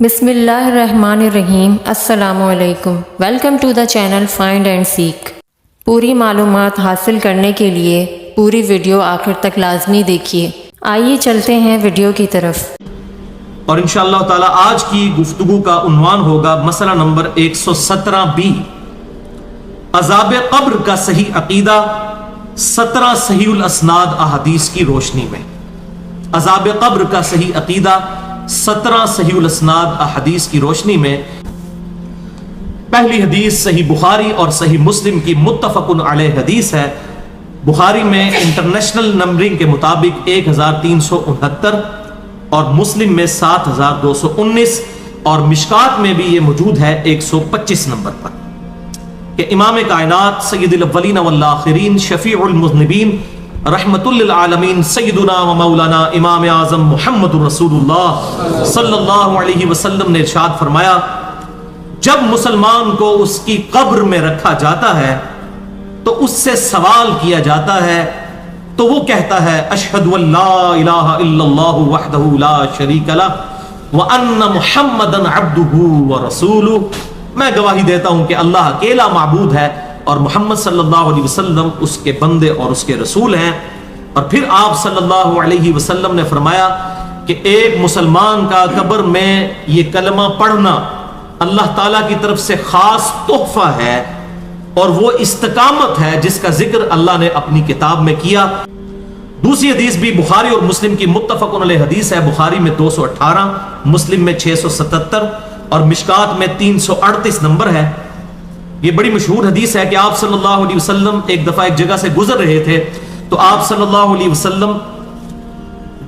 بسم اللہ الرحمن الرحیم۔ السلام علیکم۔ Welcome to the channel find and seek. پوری معلومات حاصل کرنے کے لیے پوری ویڈیو آخر تک لازمی دیکھیے۔ آئیے چلتے ہیں ویڈیو کی طرف۔ اور انشاءاللہ تعالی آج کی گفتگو کا عنوان ہوگا مسئلہ نمبر 117B، عذاب قبر کا صحیح عقیدہ 17 صحیح الاسناد احادیث کی روشنی میں۔ عذاب قبر کا صحیح عقیدہ 17 صحیح الاسناد احادیث کی روشنی میں۔ پہلی حدیث صحیح بخاری اور صحیح مسلم کی متفق علیہ حدیث ہے۔ بخاری میں انٹرنیشنل نمبرنگ کے مطابق 1369 اور مسلم میں 7219 اور مشکات میں بھی یہ موجود ہے 125 نمبر پر، کہ امام کائنات سید الاولین والآخرین شفیع المذنبین رحمت للعالمین سیدنا و مولانا امام اعظم محمد رسول اللہ صلی اللہ علیہ وسلم نے ارشاد فرمایا، جب مسلمان کو اس کی قبر میں رکھا جاتا ہے تو اس سے سوال کیا جاتا ہے تو وہ کہتا ہے اشہد ان لا الہ الا اللہ وحدہ لا شریک لہ وان محمدا عبدہ ورسولہ، میں گواہی دیتا ہوں کہ اللہ اکیلا معبود ہے اور محمد صلی اللہ علیہ وسلم اس کے بندے اور اس کے رسول ہیں۔ اور پھر آپ صلی اللہ علیہ وسلم نے فرمایا کہ ایک مسلمان کا قبر میں یہ کلمہ پڑھنا اللہ تعالیٰ کی طرف سے خاص تحفہ ہے، اور وہ استقامت ہے جس کا ذکر اللہ نے اپنی کتاب میں کیا۔ دوسری حدیث بھی بخاری اور مسلم کی متفق علیہ حدیث ہے۔ بخاری میں 218، مسلم میں 677 اور مشکات میں 338 نمبر ہے۔ یہ بڑی مشہور حدیث ہے کہ آپ صلی اللہ علیہ وسلم ایک دفعہ ایک جگہ سے گزر رہے تھے تو آپ صلی اللہ علیہ وسلم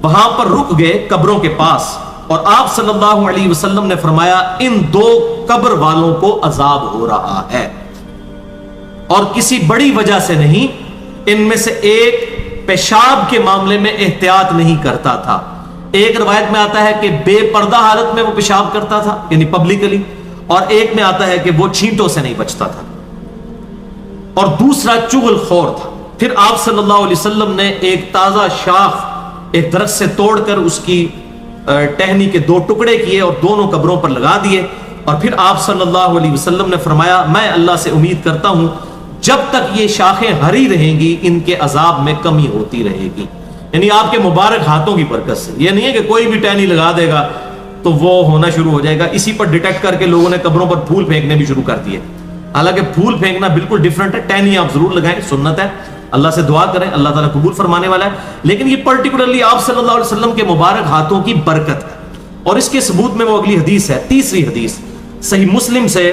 وہاں پر رک گئے قبروں کے پاس، اور آپ صلی اللہ علیہ وسلم نے فرمایا ان دو قبر والوں کو عذاب ہو رہا ہے، اور کسی بڑی وجہ سے نہیں، ان میں سے ایک پیشاب کے معاملے میں احتیاط نہیں کرتا تھا۔ ایک روایت میں آتا ہے کہ بے پردہ حالت میں وہ پیشاب کرتا تھا یعنی پبلکلی، اور ایک میں آتا ہے کہ وہ چھینٹوں سے نہیں بچتا تھا، اور دوسرا چغل خور تھا۔ پھر آپ صلی اللہ علیہ وسلم نے ایک تازہ شاخ ایک درخت سے توڑ کر اس کی ٹہنی کے 2 ٹکڑے کیے اور دونوں قبروں پر لگا دیے، اور پھر آپ صلی اللہ علیہ وسلم نے فرمایا میں اللہ سے امید کرتا ہوں جب تک یہ شاخیں ہری رہیں گی ان کے عذاب میں کمی ہوتی رہے گی، یعنی آپ کے مبارک ہاتھوں کی برکت سے۔ یہ نہیں ہے کہ کوئی بھی ٹہنی لگا دے گا تو وہ ہونا شروع ہو جائے گا۔ اسی پر ڈیٹیکٹ کر کے لوگوں نے قبروں پر پھول پھینکنے بھی شروع کر دیے، حالانکہ پھول پھینکنا بالکل ڈیفرنٹ ہے۔ ٹہنی آپ ضرور لگائیں، سنت ہے، اللہ سے دعا کریں، اللہ تعالیٰ قبول فرمانے والا ہے، لیکن یہ پرٹیکولرلی آپ صلی اللہ علیہ وسلم کے مبارک ہاتھوں کی برکت ہے۔ اور اس کے ثبوت میں وہ اگلی حدیث ہے، تیسری حدیث صحیح مسلم سے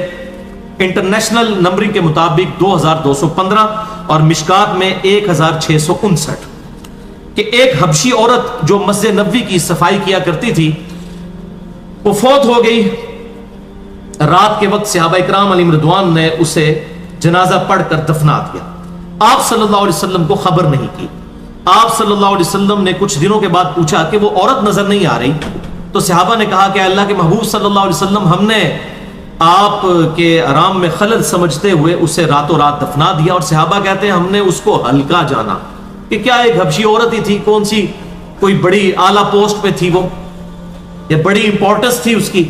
انٹرنیشنل نمبرنگ کے مطابق 2215 اور مشکات میں 1659، کہ ایک حبشی عورت جو مسجد نبوی کی صفائی کیا کرتی تھی وہ فوت ہو گئی۔ رات کے وقت صحابہ اکرام علیہم رضوان نے اسے جنازہ پڑھ کر دفنا دیا۔ آپ صلی اللہ علیہ وسلم کو خبر نہیں کی۔ آپ صلی اللہ علیہ وسلم نے کچھ دنوں کے بعد پوچھا کہ وہ عورت نظر نہیں آ رہی، تو صحابہ نے کہا کہ اللہ کے محبوب صلی اللہ علیہ وسلم ہم نے آپ کے آرام میں خلل سمجھتے ہوئے اسے راتوں رات دفنا دیا۔ اور صحابہ کہتے ہیں ہم نے اس کو ہلکا جانا کہ کیا ایک حبشی عورت ہی تھی، کون سی کوئی بڑی اعلیٰ پوسٹ پہ تھی وہ، یا بڑی امپورٹنس تھی اس کی،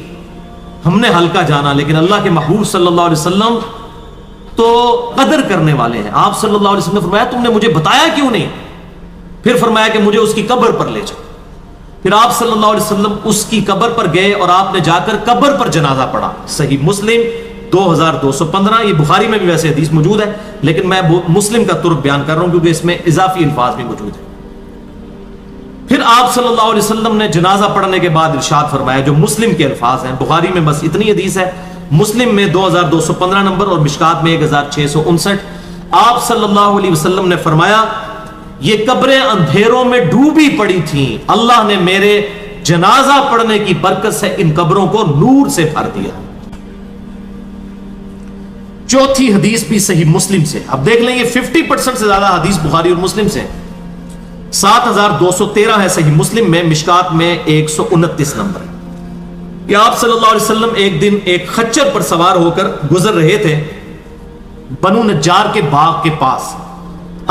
ہم نے ہلکا جانا، لیکن اللہ کے محبوب صلی اللہ علیہ وسلم تو قدر کرنے والے ہیں۔ آپ صلی اللہ علیہ وسلم نے فرمایا تم نے مجھے بتایا کیوں نہیں؟ پھر فرمایا کہ مجھے اس کی قبر پر لے جاؤ۔ پھر آپ صلی اللہ علیہ وسلم اس کی قبر پر گئے اور آپ نے جا کر قبر پر جنازہ پڑھا۔ صحیح مسلم 2215، یہ بخاری میں بھی ویسے حدیث موجود ہے لیکن میں مسلم کا ترک بیان کر رہا ہوں کیونکہ اس میں اضافی الفاظ بھی موجود ہیں۔ پھر آپ صلی اللہ علیہ وسلم نے جنازہ پڑھنے کے بعد ارشاد فرمایا، جو مسلم کے الفاظ ہیں، بخاری میں بس اتنی حدیث ہے، مسلم میں 2215 نمبر اور مشکات میں 1659، آپ صلی اللہ علیہ وسلم نے فرمایا یہ قبریں اندھیروں میں ڈوبی پڑی تھیں، اللہ نے میرے جنازہ پڑھنے کی برکت سے ان قبروں کو نور سے بھر دیا۔ چوتھی حدیث بھی صحیح مسلم سے، اب دیکھ لیں یہ 50% سے زیادہ حدیث بخاری اور مسلم سے، 7213 ہے صحیح مسلم میں، مشکات میں 129 نمبر ہے، کہ آپ صلی اللہ علیہ وسلم ایک دن ایک خچر پر سوار ہو کر گزر رہے تھے بنو نجار کے باغ کے پاس۔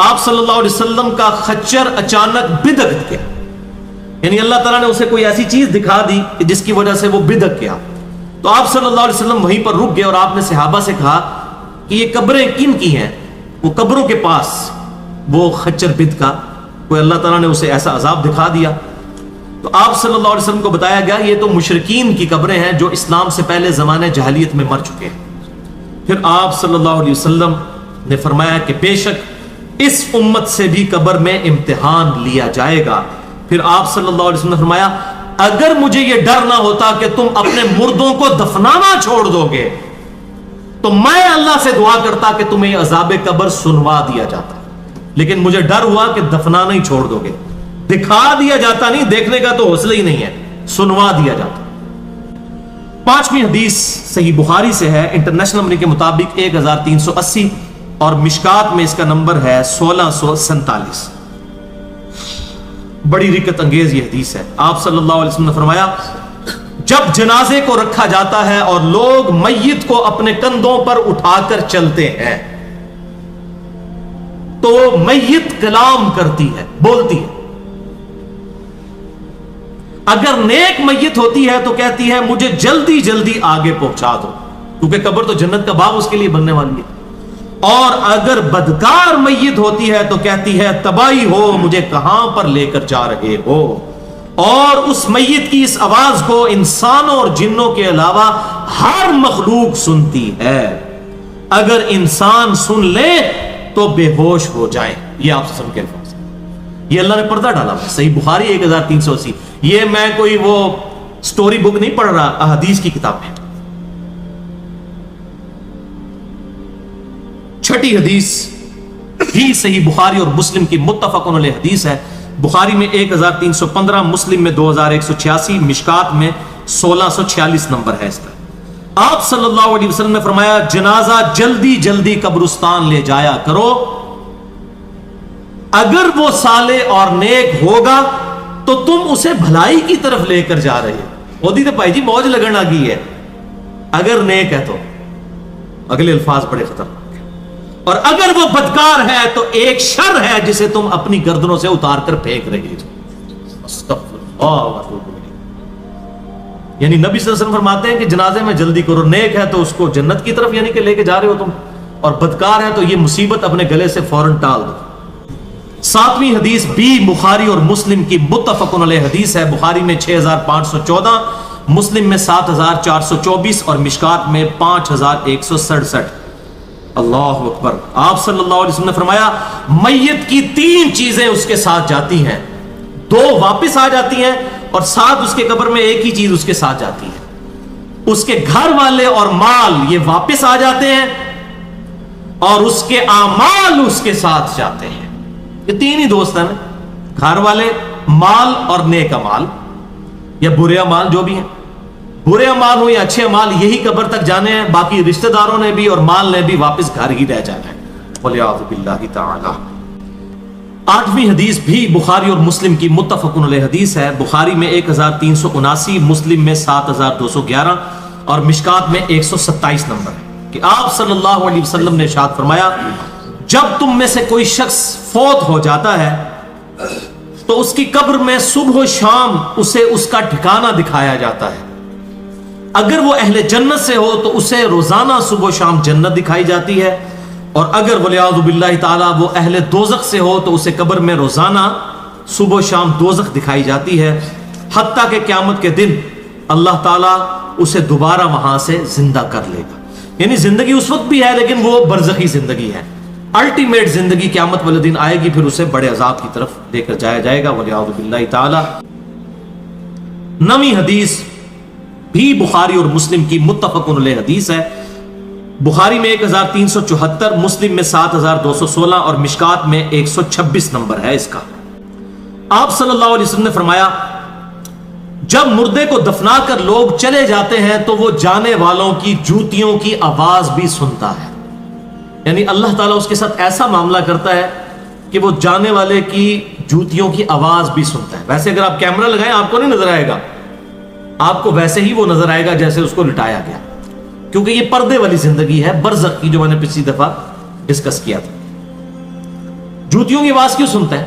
آپ صلی اللہ علیہ وسلم کا خچر اچانک بدک گیا یعنی اللہ تعالیٰ نے اسے کوئی ایسی چیز دکھا دی کہ جس کی وجہ سے وہ بدک گیا. تو آپ صلی اللہ علیہ وسلم وہیں پر رک گئے اور آپ نے صحابہ سے کہا کہ یہ قبریں کن کی ہیں؟ وہ قبروں کے پاس وہ خچر بد کا کوئی اللہ تعالیٰ نے اسے ایسا عذاب دکھا دیا. تو آپ صلی اللہ علیہ وسلم کو بتایا گیا یہ تو مشرکین کی قبریں ہیں جو اسلام سے پہلے زمانے جاہلیت میں مر چکے ہیں. پھر آپ صلی اللہ علیہ وسلم نے فرمایا کہ بے شک اس امت سے بھی قبر میں امتحان لیا جائے گا. پھر آپ صلی اللہ علیہ وسلم نے فرمایا اگر مجھے یہ ڈر نہ ہوتا کہ تم اپنے مردوں کو دفنانا چھوڑ دو گے تو میں اللہ سے دعا کرتا کہ تمہیں یہ عذاب قبر سنوا دیا جاتا. لیکن مجھے ڈر ہوا کہ دفنانا ہی چھوڑ دو گے. دکھا دیا جاتا نہیں, دیکھنے کا تو حوصلہ ہی نہیں ہے, سنوا دیا جاتا. 5ویں حدیث صحیح بخاری سے ہے, انٹرنیشنل نمبر کے مطابق 1380 اور مشکات میں اس کا نمبر ہے 1647. بڑی رکت انگیز یہ حدیث ہے. آپ صلی اللہ علیہ وسلم نے فرمایا جب جنازے کو رکھا جاتا ہے اور لوگ میت کو اپنے کندھوں پر اٹھا کر چلتے ہیں تو میت کلام کرتی ہے, بولتی ہے. اگر نیک میت ہوتی ہے تو کہتی ہے مجھے جلدی جلدی آگے پہنچا دو, کیونکہ قبر تو جنت کا باغ اس کے لیے بننے والی ہے. اور اگر بدکار میت ہوتی ہے تو کہتی ہے تباہی ہو, مجھے کہاں پر لے کر جا رہے ہو. اور اس میت کی اس آواز کو انسانوں اور جنوں کے علاوہ ہر مخلوق سنتی ہے. اگر انسان سن لے تو بے ہوش ہو جائے. یہ آپ سن کے الفاظ, یہ اللہ نے پردہ ڈالا ہے. صحیح بخاری 1380. یہ میں کوئی وہ سٹوری بک نہیں پڑھ رہا, احادیث کی کتاب ہے. 6ٹھی حدیث بھی صحیح بخاری اور مسلم کی متفق علیہ حدیث ہے. بخاری میں 1315, مسلم میں 2186, مشکات میں 1646 نمبر ہے اس کا. آپ صلی اللہ علیہ وسلم نے فرمایا جنازہ جلدی جلدی قبرستان لے جایا کرو, اگر وہ صالح اور نیک ہوگا تو تم اسے بھلائی کی طرف لے کر جا رہے ہو. ہوتی تو بھائی جی موج لگن لگی ہے. اگر نیک ہے تو اگلے الفاظ بڑے خطرناک. اور اگر وہ بدکار ہے تو ایک شر ہے جسے تم اپنی گردنوں سے اتار کر پھینک رہے ہو. یعنی نبی صلی اللہ علیہ وسلم فرماتے ہیں کہ جنازے میں جلدی کرو, نیک ہے تو اس کو جنت کی طرف یعنی کہ لے کے جا رہے ہو تم, اور بدکار ہے تو یہ مصیبت اپنے گلے سے فوراً ٹال دو. 7ویں حدیث بھی بخاری اور مسلم کی متفق علیہ حدیث ہے. بخاری میں 6514, مسلم میں 7424 اور مشکات میں 5167. اللہ اکبر. آپ صلی اللہ علیہ وسلم نے فرمایا میت کی 3 چیزیں اس کے ساتھ جاتی ہیں, 2 واپس آ جاتی ہیں اور ساتھ اس کے قبر میں ایک ہی چیز اس کے ساتھ جاتی ہے. اس کے گھر والے اور مال یہ واپس آ جاتے ہیں اور اس کے اعمال اس کے ساتھ جاتے ہیں. یہ 3 ہی دوست ہیں نا, گھر والے, مال اور نیک اعمال یا برے اعمال جو بھی ہیں. برے اعمال ہو یا اچھے اعمال یہی قبر تک جانے ہیں, باقی رشتہ داروں نے بھی اور مال نے بھی واپس گھر ہی رہ جانا ہے. وَلِعَاذُ بِاللَّهِ تَعَالَى. 8ویں حدیث بھی بخاری اور مسلم کی متفق علیہ حدیث ہے. بخاری میں 1379, مسلم میں 7211 اور مشکات میں 127 نمبر ہے کہ آپ صلی اللہ علیہ وسلم نے ارشاد فرمایا جب تم میں سے کوئی شخص فوت ہو جاتا ہے تو اس کی قبر میں صبح و شام اسے اس کا ٹھکانہ دکھایا جاتا ہے. اگر وہ اہل جنت سے ہو تو اسے روزانہ صبح و شام جنت دکھائی جاتی ہے, اور اگر ولیعوذ باللہ تعالی وہ اہل دوزخ سے ہو تو اسے قبر میں روزانہ صبح و شام دوزخ دکھائی جاتی ہے, حتیٰ کہ قیامت کے دن اللہ تعالیٰ اسے دوبارہ وہاں سے زندہ کر لے گا. یعنی زندگی اس وقت بھی ہے لیکن وہ برزخی زندگی ہے. الٹیمیٹ زندگی قیامت والے دن آئے گی, پھر اسے بڑے عذاب کی طرف لے کر جایا جائے گا. ولیعوذ باللہ تعالی. 9ویں حدیث بھی بخاری اور مسلم کی متفق علیہ حدیث ہے. بخاری میں 1374, مسلم میں 7216 اور مشکات میں 126 نمبر ہے اس کا. آپ صلی اللہ علیہ وسلم نے فرمایا جب مردے کو دفنا کر لوگ چلے جاتے ہیں تو وہ جانے والوں کی جوتیوں کی آواز بھی سنتا ہے. یعنی اللہ تعالیٰ اس کے ساتھ ایسا معاملہ کرتا ہے کہ وہ جانے والے کی جوتیوں کی آواز بھی سنتا ہے. ویسے اگر آپ کیمرہ لگائیں آپ کو نہیں نظر آئے گا, آپ کو ویسے ہی وہ نظر آئے گا جیسے اس کو لٹایا گیا, کیونکہ یہ پردے والی زندگی ہے, برزخ کی, جو میں نے پچھلی دفعہ ڈسکس کیا تھا. جوتیوں کی آواز کیوں سنتا ہے؟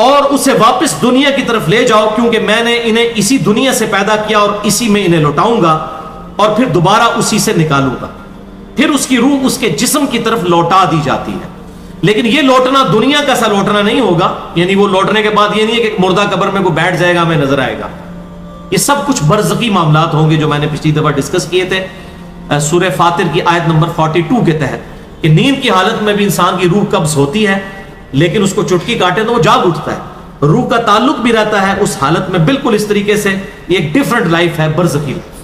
اور اسے واپس دنیا کی طرف لے جاؤ، کیونکہ میں نے انہیں اسی دنیا سے پیدا کیا اور اسی میں انہیں لوٹاؤں گا اور پھر دوبارہ اسی سے نکالوں گا۔ پھر اس کی روح اس کے جسم کی طرف لوٹا دی جاتی ہے، لیکن یہ لوٹنا دنیا کا سا لوٹنا نہیں ہوگا، یعنی وہ لوٹنے کے بعد یہ نہیں ہے کہ مردہ قبر میں کوئی بیٹھ جائے گا ہمیں نظر آئے گا۔ یہ سب کچھ برزخی معاملات ہوں گے جو میں نے پچھلی دفعہ ڈسکس کیے تھے سورہ فاطر کی آیت نمبر 42 کے تحت، کہ نیند کی حالت میں بھی انسان کی روح قبض ہوتی ہے، لیکن اس کو چٹکی کاٹے تو وہ جاگ اٹھتا ہے، روح کا تعلق بھی رہتا ہے اس حالت میں بالکل اس طریقے سے۔ یہ ایک ڈیفرنٹ لائف ہے، برزخی لائف۔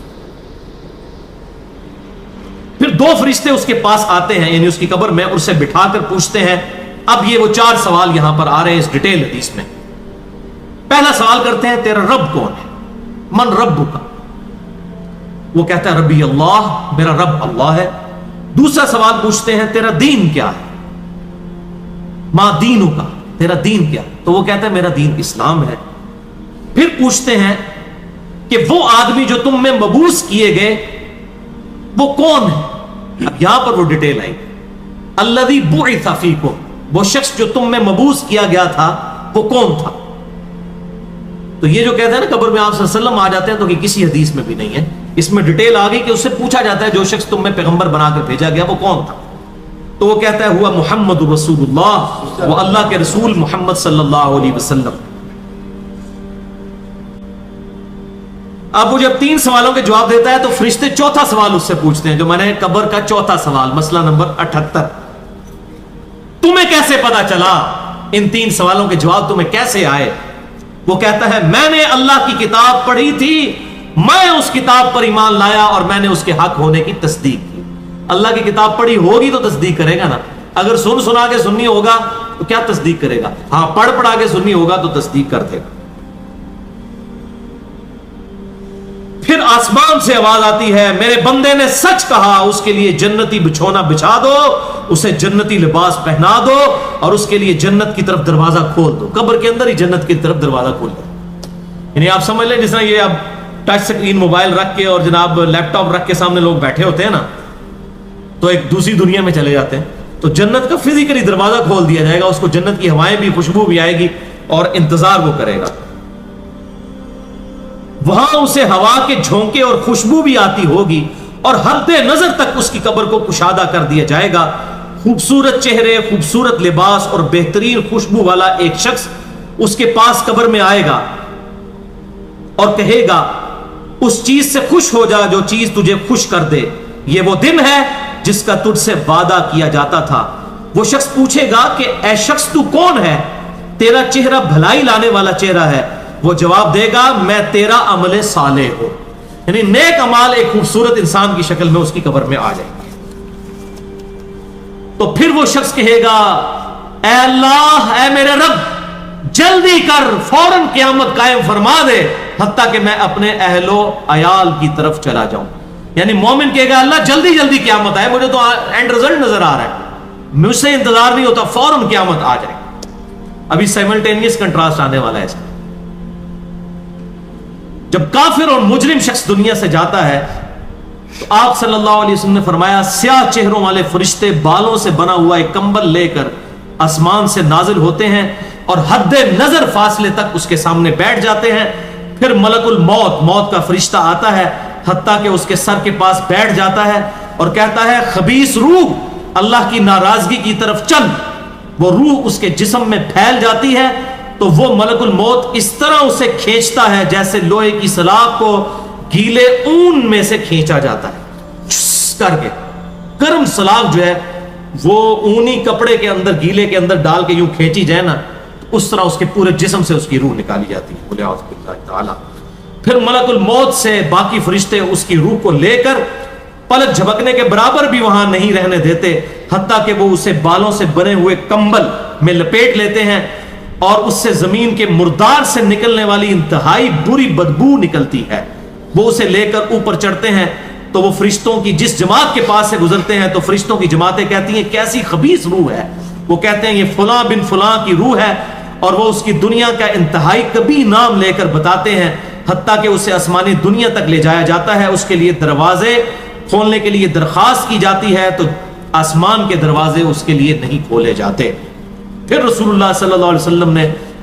پھر دو فرشتے اس کے پاس آتے ہیں، یعنی اس کی قبر میں، اور اسے بٹھا کر پوچھتے ہیں۔ اب یہ وہ 4 سوال یہاں پر آ رہے ہیں اس ڈیٹیل حدیث میں۔ پہلا سوال کرتے ہیں تیرا رب کون ہے؟ من رب کا؟ وہ کہتا ہے ربی اللہ، میرا رب اللہ ہے۔ دوسرا سوال پوچھتے ہیں تیرا دین کیا ہے؟ ما دینو کا، تیرا دین کیا؟ تو وہ کہتا ہے میرا دین اسلام ہے۔ پھر پوچھتے ہیں کہ وہ آدمی جو تم میں مبعوث کیے گئے وہ کون ہے؟ اب یہاں پر وہ ڈیٹیل آئی، الذی بعث فیکم، وہ شخص جو تم میں مبعوث کیا گیا تھا وہ کون تھا؟ تو یہ جو کہتے ہیں نا قبر میں آپ صلی اللہ علیہ وسلم آ جاتے ہیں، تو کہ کسی حدیث میں بھی نہیں ہے، اس میں ڈیٹیل آ گئی کہ اس سے پوچھا جاتا ہے جو شخص تم میں پیغمبر بنا کر بھیجا گیا وہ کون تھا؟ تو وہ کہتا ہے ہوا محمد رسول اللہ، وہ اللہ کے رسول محمد صلی اللہ علیہ وسلم۔ اب وہ جب 3 سوالوں کے جواب دیتا ہے تو فرشتے چوتھا سوال اس سے پوچھتے ہیں، جو میں نے قبر کا چوتھا سوال، مسئلہ نمبر 78، تمہیں کیسے پتا چلا؟ ان 3 سوالوں کے جواب تمہیں کیسے آئے؟ وہ کہتا ہے میں نے اللہ کی کتاب پڑھی تھی، میں اس کتاب پر ایمان لایا اور میں نے اس کے حق ہونے کی تصدیق کی۔ اللہ کی کتاب پڑھی ہوگی تو تصدیق کرے گا نا، اگر سن سنا کے سنی ہوگا تو کیا تصدیق کرے گا؟ ہاں پڑھ پڑھا کے سنی ہوگا تو تصدیق کر دے گا۔ پھر آسمان سے آواز آتی ہے میرے بندے نے سچ کہا، اس کے لیے جنتی بچھونا بچھا دو، اسے جنتی لباس پہنا دو اور اس کے لیے جنت کی طرف دروازہ کھول دو۔ قبر کے اندر ہی جنت کی طرف دروازہ کھول دو، یعنی آپ سمجھ لیں جس طرح یہ اب ٹچ سکرین موبائل رکھ کے اور جناب لیپ ٹاپ رکھ کے سامنے لوگ بیٹھے ہوتے ہیں نا، تو ایک دوسری دنیا میں چلے جاتے ہیں، تو جنت کا فزیکلی دروازہ کھول دیا جائے گا، اس کو جنت کی ہوائیں بھی، خوشبو بھی آئے گی اور انتظار وہ کرے گا۔ وہاں اسے ہوا کے جھونکے اور خوشبو بھی آتی ہوگی اور حد نظر تک اس کی قبر کو کشادہ کر دیا جائے گا۔ خوبصورت چہرے، خوبصورت لباس اور بہترین خوشبو والا ایک شخص اس کے پاس قبر میں آئے گا اور کہے گا اس چیز سے خوش ہو جا جو چیز تجھے خوش کر دے، یہ وہ دن ہے جس کا تجھ سے وعدہ کیا جاتا تھا۔ وہ شخص پوچھے گا کہ اے شخص تو کون ہے؟ تیرا چہرہ بھلائی لانے والا چہرہ ہے۔ وہ جواب دے گا میں تیرا عمل صالح ہوں، یعنی نیک اعمال ایک خوبصورت انسان کی شکل میں اس کی قبر میں آ جائیں گے۔ تو پھر وہ شخص کہے گا اے اللہ، اے میرے رب، جلدی کر، فوراً قیامت قائم فرما دے حتیٰ کہ میں اپنے اہل و عیال کی طرف چلا جاؤں۔ یعنی مومن کہے گا اللہ جلدی جلدی قیامت آئے، مجھے تو اینڈ رزلٹ نظر آ رہا ہے، مجھ سے انتظار نہیں ہوتا، فوراً قیامت آ جائے۔ ابھی سائملٹینیس کنٹراسٹ آنے والا ہے اس کا۔ جب کافر اور مجرم شخص دنیا سے جاتا ہے تو آپ صلی اللہ علیہ وسلم نے فرمایا سیاہ چہروں والے فرشتے بالوں سے بنا ہوا ایک کمبل لے کر آسمان سے نازل ہوتے ہیں اور حد نظر فاصلے تک اس کے سامنے بیٹھ جاتے ہیں۔ پھر ملک الموت، موت کا فرشتہ آتا ہے حتیٰ کہ اس کے سر کے پاس بیٹھ جاتا ہے اور کہتا ہے خبیث روح، اللہ کی ناراضگی کی طرف چل۔ وہ روح اس کے جسم میں پھیل جاتی ہے تو وہ ملک الموت اس طرح اسے کھینچتا ہے جیسے لوہے کی سلاخ کو گیلے اون میں سے کھینچا جاتا ہے، کر کے گرم سلاخ جو ہے وہ اونی کپڑے کے اندر، گیلے کے اندر ڈال کے یوں کھینچی جائے نا، اس طرح اس کے پورے جسم سے اس کی روح نکالی جاتی ہے، بولے اعوذ باللہ تعالی۔ پھر ملک الموت سے باقی فرشتے اس کی روح کو لے کر پلک جھپکنے کے برابر بھی وہاں نہیں رہنے دیتے حتیٰ کہ وہ اسے بالوں سے بنے ہوئے کمبل میں لپیٹ لیتے ہیں اور اس سے زمین کے مردار سے نکلنے والی انتہائی بری بدبو نکلتی ہے۔ وہ اسے لے کر اوپر چڑھتے ہیں تو وہ فرشتوں کی جس جماعت کے پاس سے گزرتے ہیں تو فرشتوں کی جماعتیں کہتی ہیں کیسی خبیث روح ہے، وہ کہتے ہیں یہ فلاں بن فلاں کی روح ہے، اور وہ اس کی دنیا کا انتہائی کبھی نام لے کر بتاتے ہیں حتیٰ کہ اسے آسمانی دنیا تک لے جایا جاتا ہے۔ اس کے لیے دروازے کھولنے کے لیے درخواست کی جاتی ہے تو آسمان کے دروازے اس کے لیے نہیں کھولے جاتے۔ پھر رسول اللہ صلی اللہ علیہ وسلم نے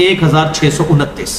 1629।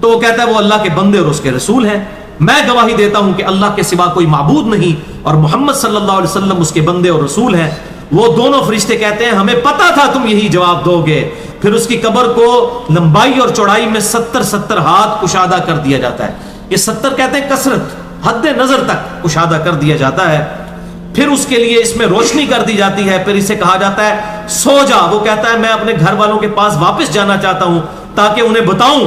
تو وہ کہتا ہے وہ اللہ کے بندے اور اس کے رسول ہیں، میں گواہی دیتا ہوں کہ اللہ کے سوا کوئی معبود نہیں اور محمد صلی اللہ علیہ وسلم اس کے بندے اور رسول ہیں۔ وہ دونوں فرشتے کہتے ہیں ہمیں پتا تھا تم یہی جواب دو گے۔ پھر اس کی قبر کو لمبائی اور چوڑائی میں 70 ہاتھ کشادہ کر دیا جاتا ہے۔ یہ 70 کہتے ہیں کثرت، حد نظر تک کشادہ کر دیا جاتا ہے۔ پھر اس کے لیے اس میں روشنی کر دی جاتی ہے، پھر اسے کہا جاتا ہے سو جا۔ وہ کہتا ہے میں اپنے گھر والوں کے پاس واپس جانا چاہتا ہوں تاکہ انہیں بتاؤں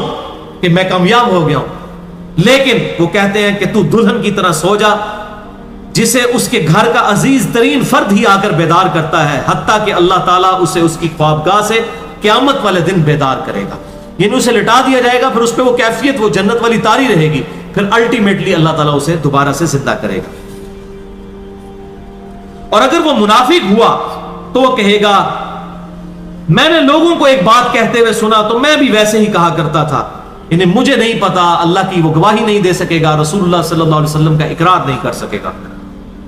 کہ میں کامیاب ہو گیا ہوں، لیکن وہ کہتے ہیں کہ تو دلہن کی طرح سو جا، جسے اس کے گھر کا عزیز ترین فرد ہی آ کر بیدار کرتا ہے، حتیٰ کہ اللہ تعالیٰ اسے اس کی خوابگاہ سے قیامت والے دن بیدار کرے گا، یعنی اسے لٹا دیا جائے گا، پھر اس پہ وہ کیفیت وہ جنت والی تاری رہے گی، پھر الٹیمیٹلی اللہ تعالیٰ اسے دوبارہ سے زندہ کرے گا۔ اور اگر وہ منافق ہوا تو وہ کہے گا میں نے لوگوں کو ایک بات کہتے ہوئے سنا تو میں بھی ویسے ہی کہا کرتا تھا، یعنی مجھے نہیں پتا، اللہ کی وہ گواہی نہیں دے سکے گا، رسول اللہ صلی اللہ علیہ وسلم کا اقرار نہیں کر سکے گا،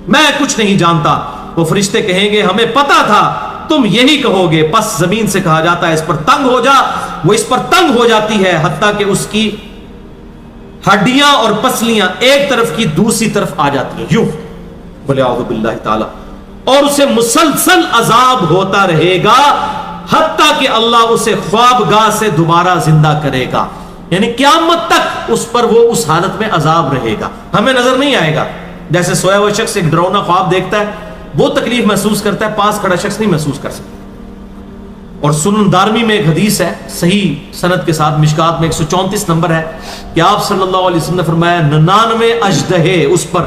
میں کچھ نہیں جانتا۔ وہ فرشتے کہیں گے ہمیں پتا تھا تم یہی کہو گے، پس زمین سے کہا جاتا ہے اس پر تنگ ہو جا، وہ اس پر تنگ ہو جاتی ہے حتیٰ کہ اس کی ہڈیاں اور پسلیاں ایک طرف کی دوسری طرف آ جاتی ہیں، یوں بولے اعوذ باللہ تعالی، اور اسے مسلسل عذاب ہوتا رہے گا حتیٰ کہ اللہ اسے خوابگاہ سے دوبارہ زندہ کرے گا، یعنی قیامت تک اس پر وہ اس حالت میں عذاب رہے گا، ہمیں نظر نہیں آئے گا۔ جیسے سویا ہوا شخص ایک ڈراؤنا خواب دیکھتا ہے وہ تکلیف محسوس کرتا ہے، پاس کھڑا شخص نہیں محسوس کر سکتا۔ اور سنن دارمی میں ایک حدیث ہے صحیح سند کے ساتھ، مشکات میں 134 نمبر ہے کہ آپ صلی اللہ علیہ وسلم نے فرمایا 99 اژدہے اس پر،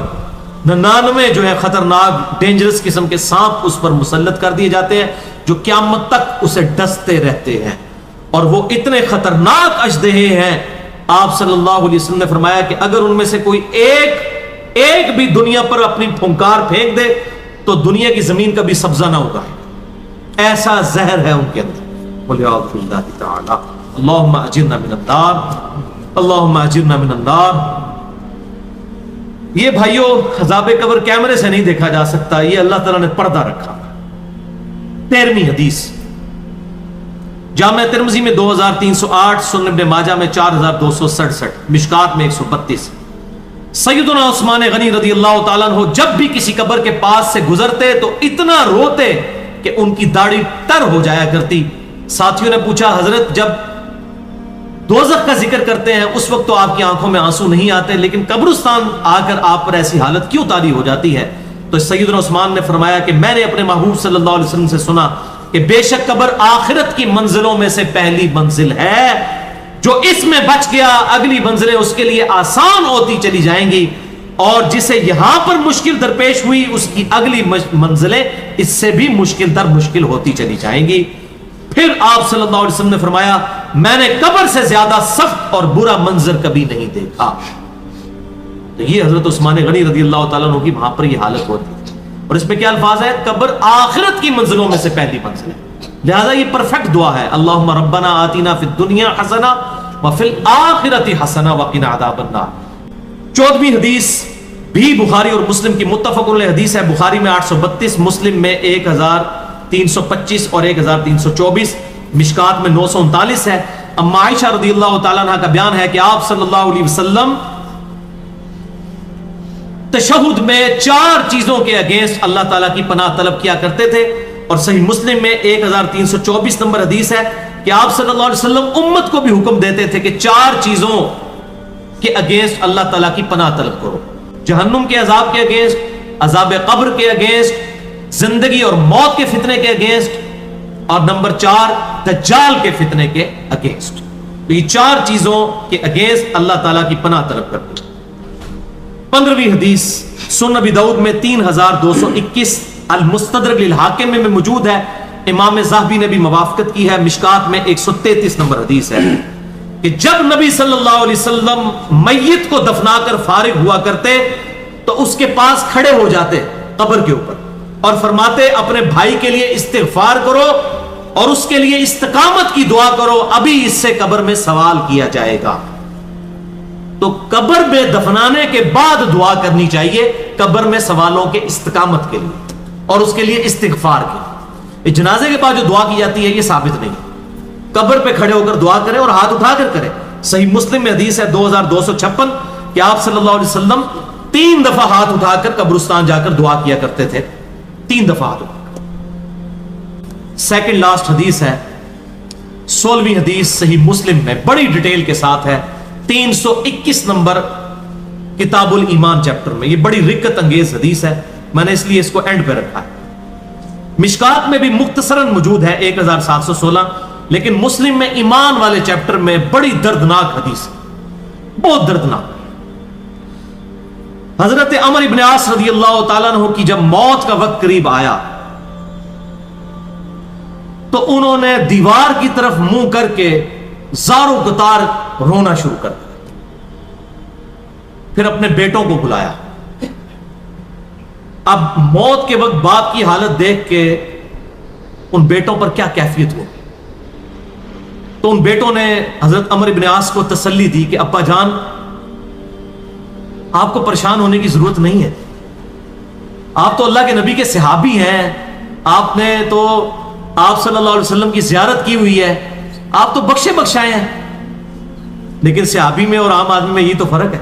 99 جو ہے خطرناک ڈینجرس قسم کے سانپ اس پر مسلط کر دیے جاتے ہیں جو قیامت تک اسے ڈستے رہتے ہیں، اور وہ اتنے خطرناک اژدہے ہیں، آپ صلی اللہ علیہ وسلم نے فرمایا کہ اگر ان میں سے کوئی ایک بھی دنیا پر اپنی پھنکار پھینک دے تو دنیا کی زمین کا بھی سبزہ نہ ہوگا، ایسا زہر ہے ان کے اندر۔ بولے اعوذ باللہ تعالی، اللہم اجرنا من النار، اللہم اجرنا من النار۔ یہ بھائیو عذاب قبر کیمرے سے نہیں دیکھا جا سکتا، یہ اللہ تعالیٰ نے پردہ رکھا۔ 13ویں حدیث جامع ترمذی میں 2308، سنن ابن ماجہ میں 4267، مشکات میں 132۔ سیدنا عثمان غنی رضی اللہ تعالیٰ عنہ جب بھی کسی قبر کے پاس سے گزرتے تو اتنا روتے کہ ان کی داڑھی تر ہو جایا کرتی۔ ساتھیوں نے پوچھا حضرت جب دوزخ کا ذکر کرتے ہیں اس وقت تو آپ کی آنکھوں میں آنسو نہیں آتے، لیکن قبرستان آ کر آپ پر ایسی حالت کیوں طاری ہو جاتی ہے؟ تو سیدنا عثمان نے فرمایا کہ میں نے اپنے محبوب صلی اللہ علیہ وسلم سے سنا کہ بے شک قبر آخرت کی منزلوں میں سے پہلی منزل ہے، جو اس میں بچ گیا اگلی منزلیں اس کے لیے آسان ہوتی چلی جائیں گی، اور جسے یہاں پر مشکل درپیش ہوئی اس کی اگلی منزلیں اس سے بھی مشکل در مشکل ہوتی چلی جائیں گی۔ پھر آپ صلی اللہ علیہ وسلم نے فرمایا میں نے قبر سے زیادہ سخت اور برا منظر کبھی نہیں دیکھا۔ تو یہ حضرت عثمان غنی رضی اللہ تعالیٰ عنہ کی وہاں پر یہ حالت ہوتی ہے، اور اس میں کیا الفاظ ہے؟ قبر آخرت کی منزلوں میں سے پہلی منزل ہے، لہذا یہ پرفیکٹ دعا ہے، اللہم ربنا آتنا فی الدنیا حسنہ وفی الآخرۃ حسنہ وقنا عذاب النار۔ 14ویں حدیث بھی بخاری اور مسلم کی متفق علیہ حدیث ہے، بخاری میں 832، مسلم میں 1325 اور 1324، مشکات میں 939 ہے۔ اما عائشہ رضی اللہ تعالیٰ عنہ کا بیان ہے کہ آپ صلی اللہ علیہ وسلم تشہد میں 4 چیزوں کے اگینسٹ اللہ تعالیٰ کی پناہ طلب کیا کرتے تھے، اور صحیح مسلم میں 1324 نمبر حدیث ہے کہ آپ صلی اللہ علیہ وسلم امت کو بھی حکم دیتے تھے کہ 4 چیزوں کے اگینسٹ اللہ تعالیٰ کی پناہ طلب کرو، جہنم کے عذاب کے اگینسٹ، عذاب قبر کے اگینسٹ، زندگی اور موت کے فتنے کے اگینسٹ، اور نمبر 4 دجال کے فتنے کے اگینسٹ۔ تو یہ 4 چیزوں کے اگینسٹ اللہ تعالیٰ کی پناہ طلب کرتے ہیں۔ 15ویں حدیث سنن ابی داؤد میں 3221، المستدرک للحاکم میں موجود ہے، امام ذہبی نے بھی موافقت کی ہے، مشکات میں 133 نمبر حدیث ہے کہ جب نبی صلی اللہ علیہ وسلم میت کو دفنا کر فارغ ہوا کرتے تو اس کے پاس کھڑے ہو جاتے قبر کے اوپر اور فرماتے اپنے بھائی کے لیے استغفار کرو اور اس کے لیے استقامت کی دعا کرو، ابھی اس سے قبر میں سوال کیا جائے گا۔ تو قبر میں دفنانے کے بعد دعا کرنی چاہیے قبر میں سوالوں کے استقامت کے لیے اور اس کے لیے استغفار کے لیے۔ جنازے کے بعد جو دعا کی جاتی ہے یہ ثابت نہیں، قبر پہ کھڑے ہو کر دعا کرے اور ہاتھ اٹھا کر کرے، صحیح مسلم میں حدیث ہے 2256 کہ آپ صلی اللہ علیہ وسلم 3 دفعہ ہاتھ اٹھا کر قبرستان جا کر دعا کیا کرتے تھے. 3 دفعہ ہاتھ اٹھا کر. سیکنڈ لاسٹ حدیث ہے 16ویں حدیث صحیح مسلم میں بڑی ڈیٹیل کے ساتھ ہے, 321 نمبر کتاب الایمان چیپٹر میں. یہ بڑی رکت انگیز حدیث ہے, میں نے اس لیے اس کو اینڈ پہ رکھا ہے. مشکات میں بھی مختصراً موجود ہے 1716, لیکن مسلم میں ایمان والے چیپٹر میں بڑی دردناک حدیث ہے, بہت دردناک. حضرت عمر ابن عاص رضی اللہ تعالیٰ عنہ کی جب موت کا وقت قریب آیا تو انہوں نے دیوار کی طرف منہ کر کے زاروں قطار رونا شروع کر دیا. پھر اپنے بیٹوں کو بلایا. اب موت کے وقت باپ کی حالت دیکھ کے ان بیٹوں پر کیا کیفیت ہو, تو ان بیٹوں نے حضرت عمر ابن عاص کو تسلی دی کہ ابا جان آپ کو پریشان ہونے کی ضرورت نہیں ہے, آپ تو اللہ کے نبی کے صحابی ہیں, آپ نے تو آپ صلی اللہ علیہ وسلم کی زیارت کی ہوئی ہے, آپ تو بخشے بخشائے ہیں. لیکن صحابی میں اور عام آدمی میں یہ تو فرق ہے,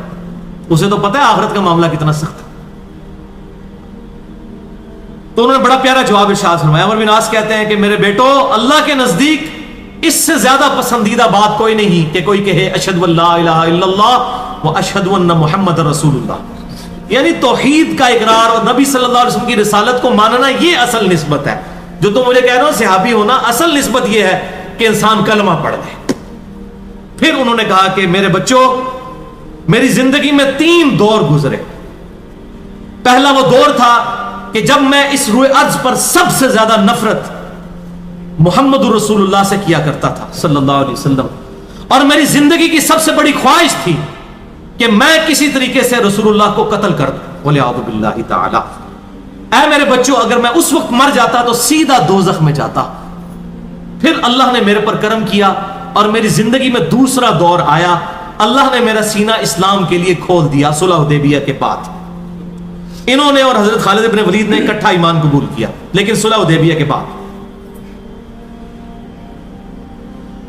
اسے تو پتہ ہے آخرت کا معاملہ کتنا سخت ہے. تو انہوں نے بڑا پیارا جواب ارشاد فرمایا. عمر بن عاص کہتے ہیں کہ میرے بیٹو, اللہ کے نزدیک اس سے زیادہ پسندیدہ بات کوئی نہیں کہ کوئی کہے اشہد ان لا الہ الا اللہ و اشہد ان محمد رسول اللہ, یعنی توحید کا اقرار اور نبی صلی اللہ علیہ وسلم کی رسالت کو ماننا, یہ اصل نسبت ہے. جو تم مجھے کہہ رہے ہو صحابی ہونا, اصل نسبت یہ ہے کہ انسان کلمہ پڑھ دے. پھر انہوں نے کہا کہ میرے بچوں, میری زندگی میں 3 دور گزرے. پہلا وہ دور تھا کہ جب میں اس روئے ارض پر سب سے زیادہ نفرت محمد رسول اللہ سے کیا کرتا تھا صلی اللہ علیہ وسلم, اور میری زندگی کی سب سے بڑی خواہش تھی کہ میں کسی طریقے سے رسول اللہ کو قتل کر دوں, وَلِعَوْذُ بِاللَّهِ تَعَالَى. اے میرے بچوں, اگر میں اس وقت مر جاتا تو سیدھا دوزخ میں جاتا. پھر اللہ نے میرے پر کرم کیا اور میری زندگی میں دوسرا دور آیا. اللہ نے میرا سینہ اسلام کے لیے کھول دیا صلح حدیبیہ کے بعد. انہوں نے اور حضرت خالد بن ولید نے اکٹھا ایمان قبول کیا, لیکن صلح حدیبیہ کے بعد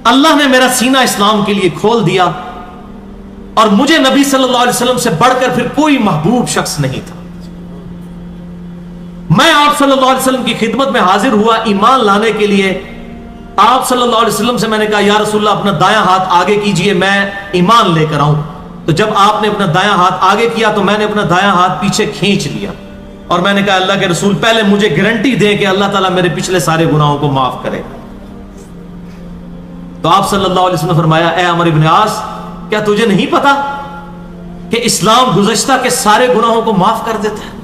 اللہ نے میرا سینہ اسلام کے لیے کھول دیا, اور مجھے نبی صلی اللہ علیہ وسلم سے بڑھ کر پھر کوئی محبوب شخص نہیں تھا. میں آپ صلی اللہ علیہ وسلم کی خدمت میں حاضر ہوا ایمان لانے کے لیے. آپ صلی اللہ علیہ وسلم سے میں نے کہا یا رسول اللہ اپنا دایاں ہاتھ آگے کیجئے, میں ایمان لے کر آؤں. تو جب آپ نے اپنا دایاں ہاتھ آگے کیا تو میں نے اپنا دایاں ہاتھ پیچھے کھینچ لیا, اور میں نے کہا اللہ کے رسول پہلے مجھے گارنٹی دیں کہ اللہ تعالیٰ میرے پچھلے سارے گناہوں کو معاف کرے. تو آپ صلی اللہ علیہ وسلم نے فرمایا اے عمر بن عاص, کیا تجھے نہیں پتا کہ اسلام گزشتہ کے سارے گناہوں کو معاف کر دیتا ہے؟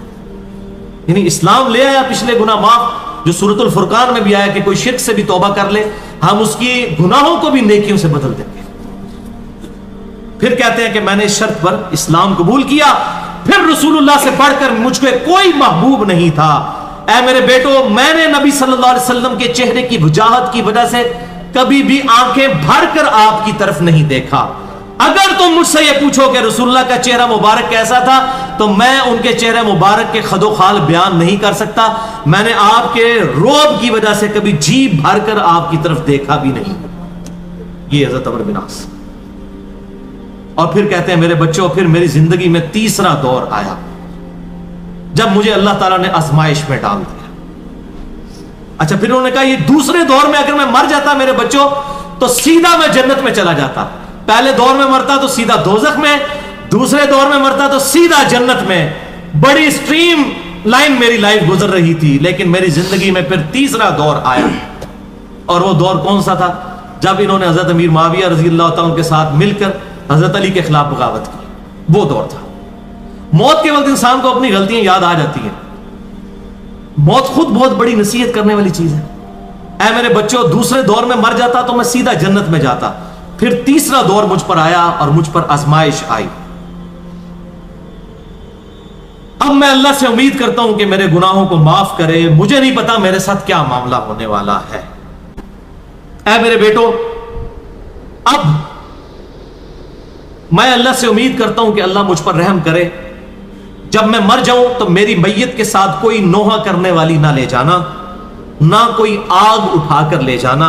یعنی اسلام لے آیا پچھلے گناہ معاف, جو سورۃ الفرقان میں بھی آیا کہ کوئی شرک سے بھی توبہ کر لے ہم اس کی گناہوں کو بھی نیکیوں سے بدل دیں گے. پھر کہتے ہیں کہ میں نے اس شرط پر اسلام قبول کیا, پھر رسول اللہ سے بڑھ کر مجھ کو کوئی محبوب نہیں تھا. اے میرے بیٹو, میں نے نبی صلی اللہ علیہ وسلم کے چہرے کی وجاہت کی وجہ سے کبھی بھی آنکھیں بھر کر آپ کی طرف نہیں دیکھا. اگر تم مجھ سے یہ پوچھو کہ رسول اللہ کا چہرہ مبارک کیسا تھا, تو میں ان کے چہرے مبارک کے خد و خال بیان نہیں کر سکتا. میں نے آپ کے روب کی وجہ سے کبھی جی بھر کر آپ کی طرف دیکھا بھی نہیں. یہ حضرت عمر بن عاص. اور پھر کہتے ہیں میرے بچوں, پھر میری زندگی میں تیسرا دور آیا جب مجھے اللہ تعالیٰ نے آزمائش میں ڈال دیا. اچھا, پھر انہوں نے کہا یہ دوسرے دور میں اگر میں مر جاتا میرے بچوں تو سیدھا میں جنت میں چلا جاتا. پہلے دور میں مرتا تو سیدھا دوزخ میں, دوسرے دور میں مرتا تو سیدھا جنت میں. بڑی اسٹریم لائن میری لائف گزر رہی تھی. لیکن میری زندگی میں پھر تیسرا دور آیا, اور وہ دور کون سا تھا؟ جب انہوں نے حضرت امیر معاویہ رضی اللہ تعالیٰ کے ساتھ مل کر حضرت علی کے خلاف بغاوت کی. وہ دور تھا. موت کے وقت انسان کو اپنی غلطیاں یاد آ جاتی ہیں. موت خود بہت بڑی نصیحت کرنے والی چیز ہے. اے میرے بچوں, دوسرے دور میں مر جاتا تو میں سیدھا جنت میں جاتا. پھر تیسرا دور مجھ پر آیا اور مجھ پر آزمائش آئی. اب میں اللہ سے امید کرتا ہوں کہ میرے گناہوں کو معاف کرے. مجھے نہیں پتا میرے ساتھ کیا معاملہ ہونے والا ہے. اے میرے بیٹو, اب میں اللہ سے امید کرتا ہوں کہ اللہ مجھ پر رحم کرے. جب میں مر جاؤں تو میری میت کے ساتھ کوئی نوحہ کرنے والی نہ لے جانا, نہ کوئی آگ اٹھا کر لے جانا.